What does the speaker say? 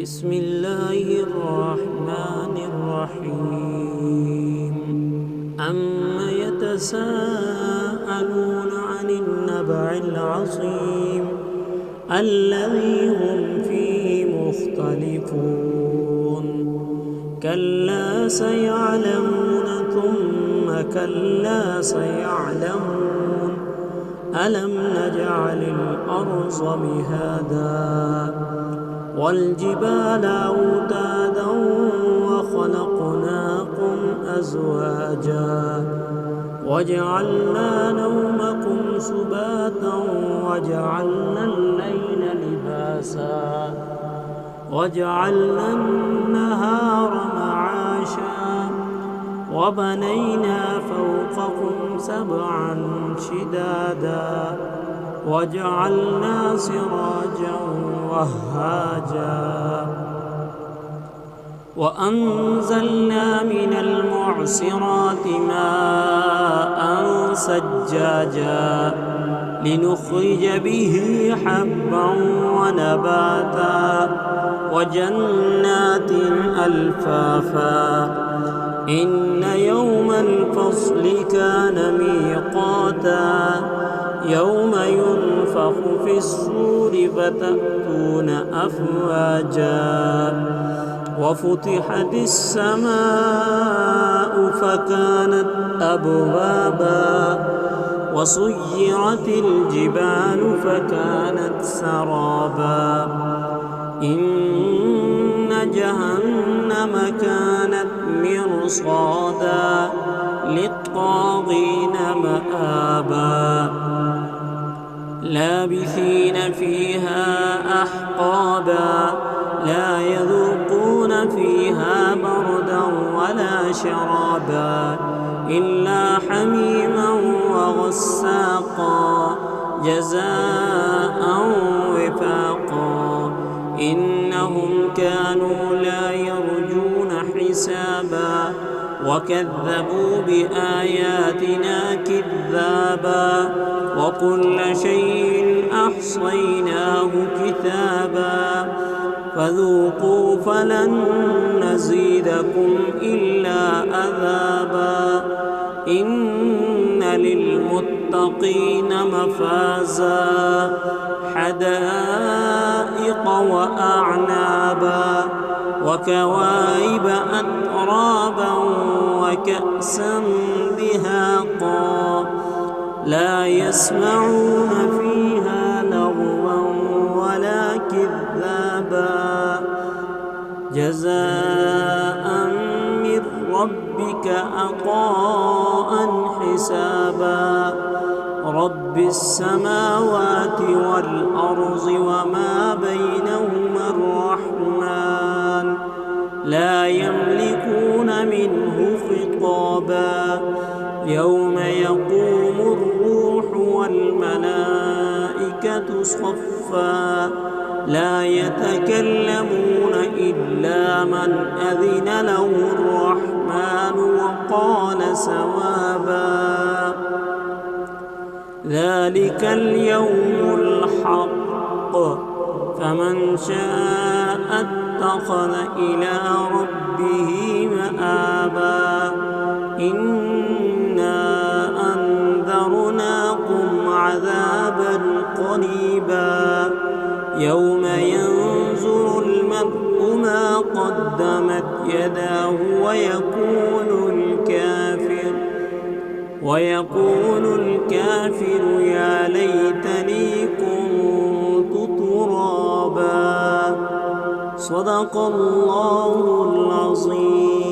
بسم الله الرحمن الرحيم عما يتساءلون عن النبع العظيم الذي هم فيه مختلفون كلا سيعلمون ثم كلا سيعلمون ألم نجعل الأرض مهادا والجبال أوتادا وخلقناكم أزواجا وجعلنا نومكم سباتا وجعلنا الليل لباسا وجعلنا النهار معاشا وبنينا فوقكم سبعا شدادا وجعلنا سراجا وهاجا وأنزلنا من المعصرات ماء ثجاجا لنخرج به حبا ونباتا وجنات ألفافا إن يوم الفصل كان ميقاتا يوم ينفخ في الصور فتأتون أفواجا وفتحت السماء فكانت أبوابا وسيرت الجبال فكانت سرابا إن جهنم كانت مرصادا للطاغين مآبا لابثين فيها أحقابا لا يذوقون فيها بردا ولا شرابا إلا حميما وغساقا جزاء وفاقا إنهم كانوا لا يرجون حسابا وكذبوا بآياتنا كذابا وكل شيء أحصيناه كتابا فذوقوا فلن نزيدكم إلا عذابا إن للمتقين مفازا حدائق وأعنابا وكواعب أترابا وكأسا دهاقا لا يسمعون فيها لغوا ولا كذابا جزاء من ربك عطاء حسابا رب السماوات والأرض وما بينهما الرحمن لا يملكون منه خطابا يوم يقوم الروح والملائكة صفا لا يتكلمون إلا من أذن له الرحمن وقال صوابا ذلك اليوم الحق فمن شاء اتخذ إلى ربه مآبا إنا أنذرناكم عذابا قريبا يوم ينظر المرء ما قدمت يداه ويقول الكافر يا ليتني كنت ترابا صدق الله العظيم.